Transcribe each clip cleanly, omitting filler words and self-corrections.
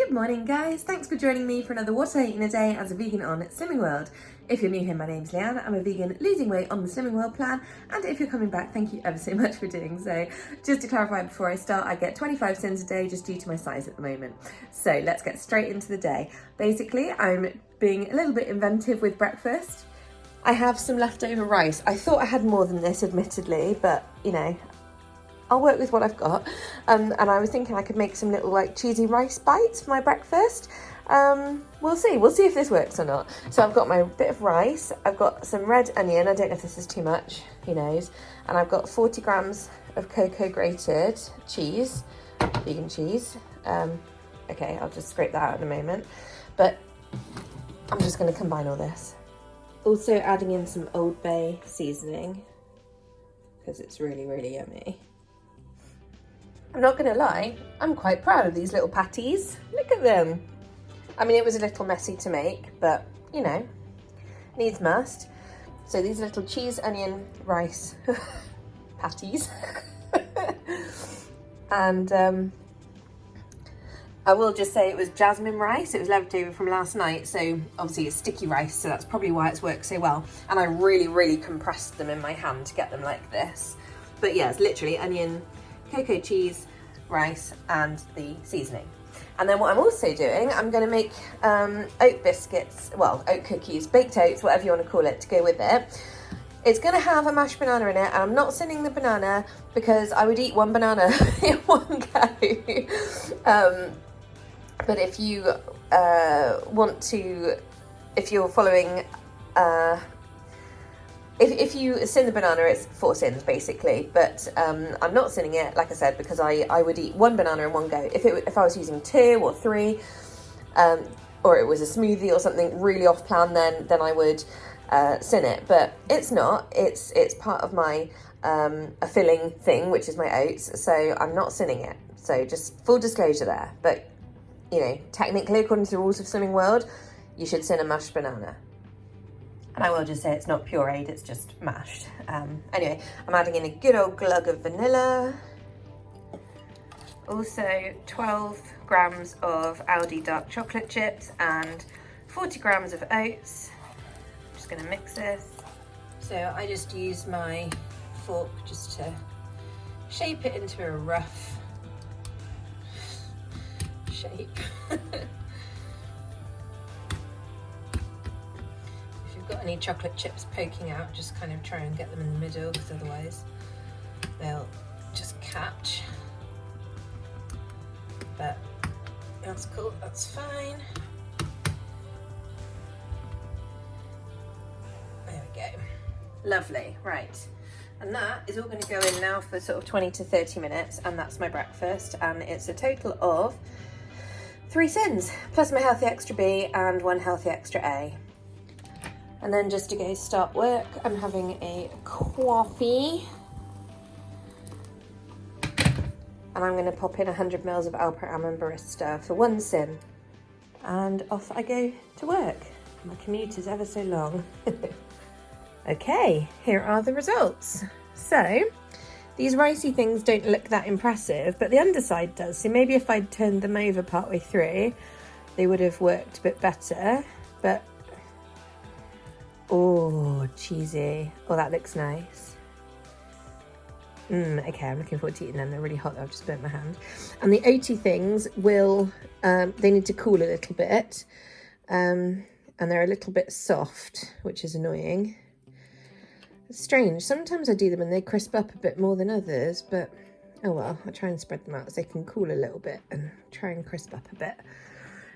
Good morning guys, thanks for joining me for another What I Eat in a Day as a vegan on Slimming World. If you're new here, my name's Leanne, I'm a vegan losing weight on the Slimming World plan, and if you're coming back, thank you ever so much for doing so. Just to clarify before I start, I get 25 cents a day just due to my size at the moment. So let's get straight into the day. Basically, I'm being a little bit inventive with breakfast. I have some leftover rice. I thought I had more than this, admittedly, but you know, I'll work with what I've got. And I was thinking I could make some little like cheesy rice bites for my breakfast. We'll see if this works or not. So I've got my bit of rice, I've got some red onion, I don't know if this is too much, who knows. And I've got 40 grams of cocoa grated cheese, vegan cheese. Okay, I'll just scrape that out in a moment. But I'm just gonna combine all this. Also adding in some Old Bay seasoning, because it's really, really yummy. I'm not gonna lie, I'm quite proud of these little patties. Look at them. I mean, it was a little messy to make, but you know, needs must. So these little cheese, onion, rice patties. And I will just say it was jasmine rice. It was left over from last night, so obviously it's sticky rice, so that's probably why it's worked so well. And I really, really compressed them in my hand to get them like this. But yeah, it's literally onion, cocoa cheese, rice, and the seasoning. And then what I'm also doing, I'm going to make oat biscuits, well, oat cookies, baked oats, whatever you want to call it, to go with it. It's going to have a mashed banana in it, and I'm not sending the banana because I would eat one banana in one go. But if you want to, if you're following, if you sin the banana, it's 4 sins basically. But I'm not sinning it, like I said, because I would eat one banana in one go. If I was using 2 or 3, or it was a smoothie or something really off plan, then I would sin it. But it's not. It's part of my a filling thing, which is my oats. So I'm not sinning it. So just full disclosure there. But you know, technically, according to the rules of Slimming World, you should sin a mashed banana. And I will just say it's not pureed, it's just mashed. Anyway, I'm adding in a good old glug of vanilla. Also 12 grams of Aldi dark chocolate chips and 40 grams of oats. I'm just gonna mix this. So I just use my fork just to shape it into a rough shape. Got any chocolate chips poking out, just kind of try and get them in the middle, because otherwise they'll just catch. But that's cool, that's fine. There we go. Lovely, right. And that is all going to go in now for sort of 20 to 30 minutes, and that's my breakfast, and it's a total of 3 sins, plus my healthy extra B and 1 healthy extra A. And then just to go start work, I'm having a coffee. And I'm going to pop in 100 ml of Alpro Almond Barista for 1 sin. And off I go to work. My commute is ever so long. Okay, here are the results. So, these ricey things don't look that impressive, but the underside does. So maybe if I'd turned them over partway through, they would have worked a bit better. But oh, cheesy. Oh, that looks nice. Okay, I'm looking forward to eating them. They're really hot though, I've just burnt my hand. And the oaty things will, they need to cool a little bit. And they're a little bit soft, which is annoying. It's strange. Sometimes I do them and they crisp up a bit more than others, but oh well, I try and spread them out so they can cool a little bit and try and crisp up a bit.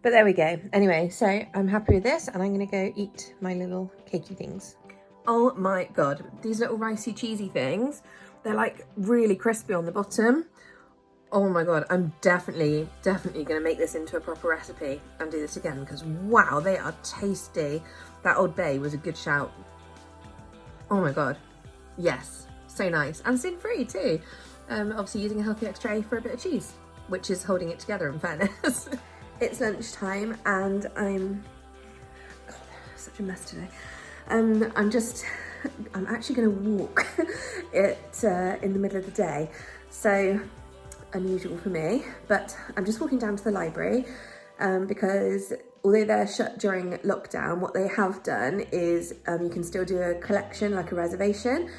But there we go. Anyway, so I'm happy with this and I'm gonna go eat my little cakey things. Oh my God, these little ricey cheesy things, they're like really crispy on the bottom. Oh my God, I'm definitely gonna make this into a proper recipe and do this again because wow, they are tasty. That Old Bay was a good shout. Oh my God, yes, so nice. And sin-free too. Obviously using a healthy extra A for a bit of cheese, which is holding it together in fairness. It's lunchtime and I'm, God, such a mess today. I'm actually going to walk it in the middle of the day. So unusual for me, but I'm just walking down to the library because although they're shut during lockdown, what they have done is you can still do a collection, like a reservation.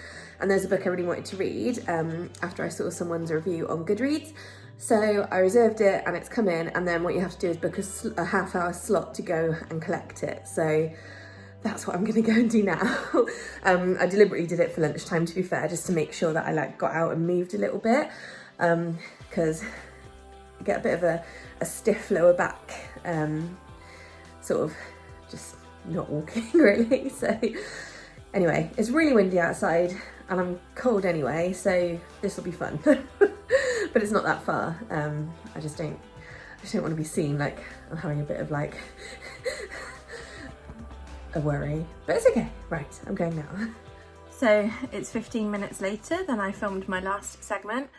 And there's a book I really wanted to read after I saw someone's review on Goodreads. So I reserved it and it's come in, and then what you have to do is book a half-hour slot to go and collect it. So that's what I'm gonna go and do now. I deliberately did it for lunchtime, to be fair, just to make sure that I like got out and moved a little bit, because I get a bit of a stiff lower back, sort of just not walking really. So anyway, it's really windy outside and I'm cold anyway, so this will be fun. But it's not that far. I just don't want to be seen like I'm having a bit of like a worry, but it's okay. Right, I'm going now. So it's 15 minutes later than I filmed my last segment.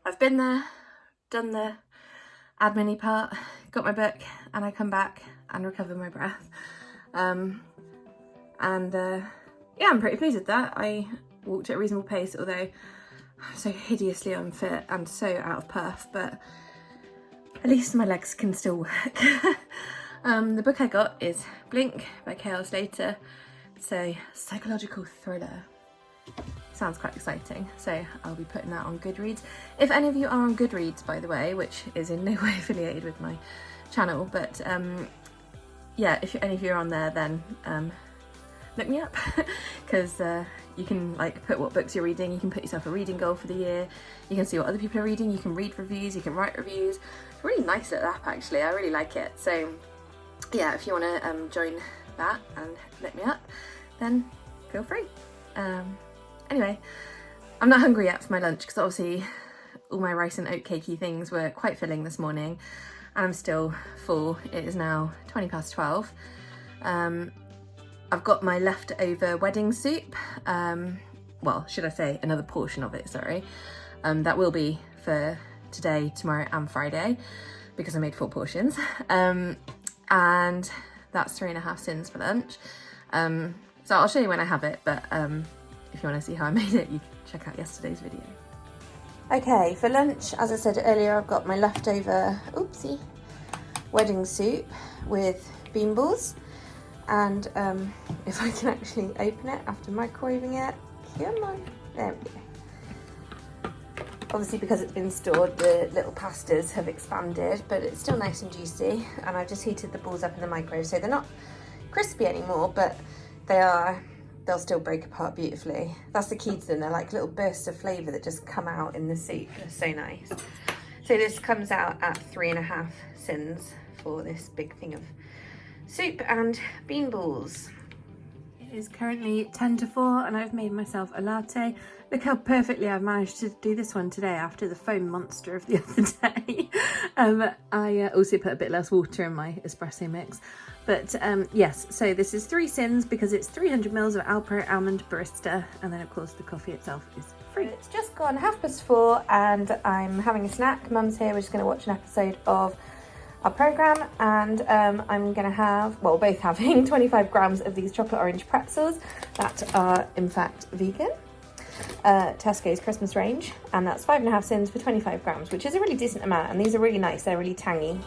I've been there, done the admin-y part, got my book, and I come back and recover my breath. Yeah, I'm pretty pleased with that. I walked at a reasonable pace, although I'm so hideously unfit and so out of perf, but at least my legs can still work. The book I got is Blink by K.L. Slater. It's a psychological thriller. Sounds quite exciting, so I'll be putting that on Goodreads. If any of you are on Goodreads, by the way, which is in no way affiliated with my channel, but yeah, if any of you are on there, then look me up, because you can like put what books you're reading, you can put yourself a reading goal for the year, you can see what other people are reading, you can read reviews, you can write reviews. It's a really nice little app actually, I really like it. So yeah, if you want to join that and look me up, then feel free. Anyway, I'm not hungry yet for my lunch because obviously all my rice and oat cakey things were quite filling this morning and I'm still full. It is now 12:20. I've got my leftover wedding soup, well, should I say another portion of it, sorry. That will be for today, tomorrow and Friday because I made 4 portions. And that's 3.5 sins for lunch. So I'll show you when I have it, but if you want to see how I made it, you can check out yesterday's video. Okay, for lunch, as I said earlier, I've got my leftover, oopsie, wedding soup with bean balls. And if I can actually open it after microwaving it, come on, there we go. Obviously because it's been stored, the little pastas have expanded, but it's still nice and juicy. And I've just heated the balls up in the microwave, so they're not crispy anymore, but they'll still break apart beautifully. That's the key to them, they're like little bursts of flavour that just come out in the soup. They're so nice. So this comes out at 3.5 sins for this big thing of soup and bean balls. It is currently 10 to 4 and I've made myself a latte. Look how perfectly I've managed to do this one today after the foam monster of the other day. I also put a bit less water in my espresso mix. But yes, so this is 3 sins because it's 300 mils of Alpro Almond Barista, and then of course the coffee itself is free. It's just gone 4:30 and I'm having a snack. Mum's here, we're just going to watch an episode of our programme, and I'm going to have, well, we're both having 25 grams of these chocolate orange pretzels that are in fact vegan. Tesco's Christmas range, and that's 5.5 sins for 25 grams, which is a really decent amount, and these are really nice, they're really tangy.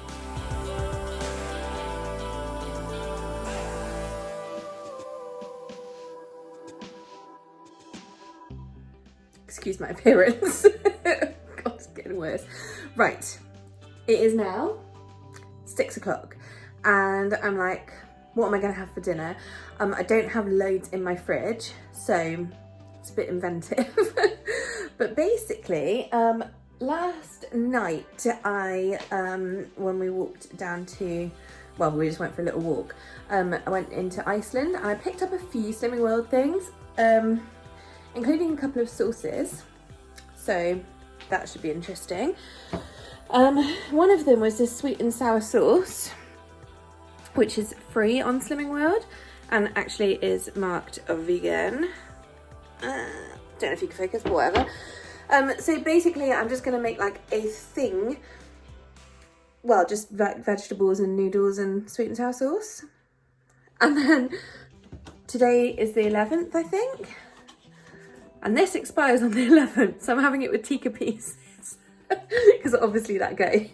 Excuse my appearance. God, it's getting worse. Right, it is now 6 o'clock and I'm like, what am I gonna have for dinner? I don't have loads in my fridge, so it's a bit inventive. But basically, last night I, when we walked down to, well, we just went for a little walk, I went into Iceland and I picked up a few Slimming World things, including a couple of sauces, so that should be interesting. One of them was this sweet and sour sauce, which is free on Slimming World and actually is marked vegan. Don't know if you can focus, but whatever. So basically I'm just going to make like a thing, well, just vegetables and noodles and sweet and sour sauce. And then today is the 11th, I think. And this expires on the 11th, so I'm having it with tikka pieces. Because obviously that goes.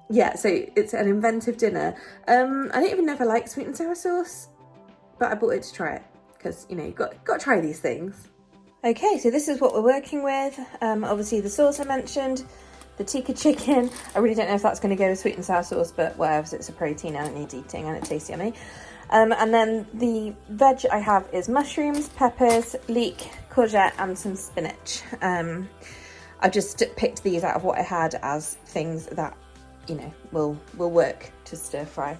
yeah, so it's an inventive dinner. I don't even know if I like sweet and sour sauce, but I bought it to try it because, you know, you've got to try these things. Okay, so this is what we're working with. Obviously the sauce I mentioned, the tikka chicken. I really don't know if that's going to go with sweet and sour sauce, but whatever, it's a protein and it needs eating and it tastes yummy. And then the veg I have is mushrooms, peppers, leek, courgette and some spinach. I've just picked these out of what I had as things that, you know, will work to stir fry.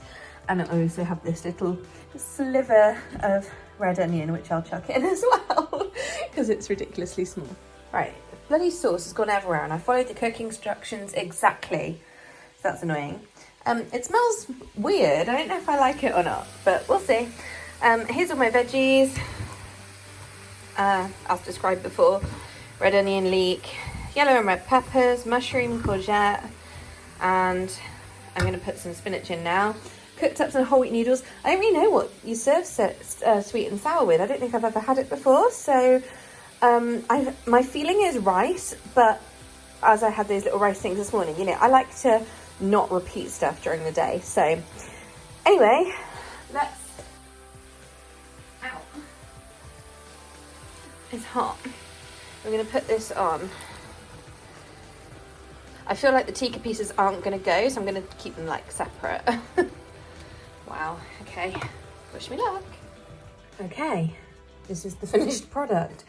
And I also have this little sliver of red onion, which I'll chuck in as well, because it's ridiculously small. Right, the bloody sauce has gone everywhere and I followed the cooking instructions exactly, so that's annoying. It smells weird, I don't know if I like it or not, but we'll see. Here's all my veggies, as described before. Red onion, leek, yellow and red peppers, mushroom, courgette, and I'm going to put some spinach in now. Cooked up some whole wheat noodles. I don't really know what you serve sweet and sour with. I don't think I've ever had it before, so my feeling is rice, but as I had those little rice things this morning, you know, I like to not repeat stuff during the day. So anyway, let's, ow, it's hot. I'm going to put this on. I feel like the tikka pieces aren't going to go, so I'm going to keep them like separate. Wow, okay, wish me luck. Okay, this is the finished product.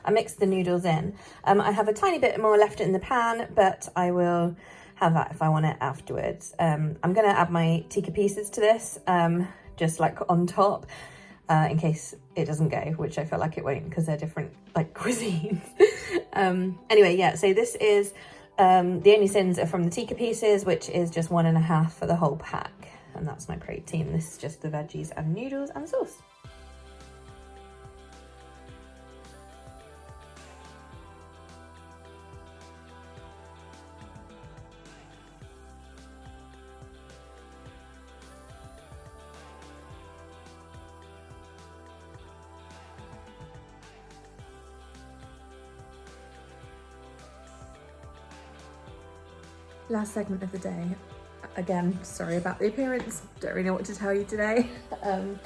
I mixed the noodles in. I have a tiny bit more left in the pan, but I will have that if I want it afterwards. I'm gonna add my tikka pieces to this, just like on top, in case it doesn't go, which I feel like it won't because they're different like cuisines. Anyway, yeah, so this is, the only sins are from the tikka pieces, which is just 1.5 for the whole pack. And that's my protein. This is just the veggies and noodles and sauce. Last segment of the day. Again, sorry about the appearance, don't really know what to tell you today. I'm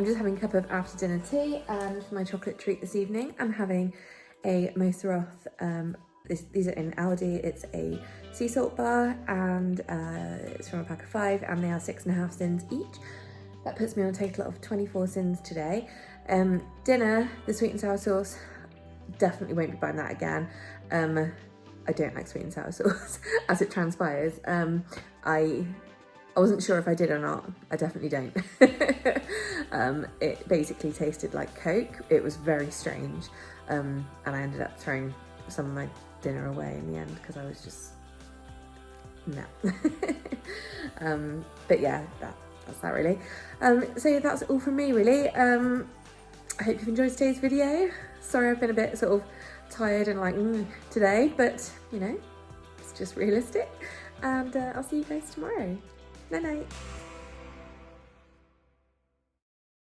just having a cup of after dinner tea, and for my chocolate treat this evening, I'm having a Moseroth. These are in Aldi. It's a sea salt bar, and it's from a pack of 5, and they are 6.5 sins each. That puts me on a total of 24 sins today. Dinner, the sweet and sour sauce, definitely won't be buying that again. I don't like sweet and sour sauce, as it transpires. I wasn't sure if I did or not. I definitely don't. It basically tasted like Coke. It was very strange. And I ended up throwing some of my dinner away in the end because I was just, no. But yeah, that's that really. So that's all from me really. I hope you've enjoyed today's video. Sorry I've been a bit sort of tired and like today, but you know, it's just realistic. And I'll see you guys tomorrow. Night night.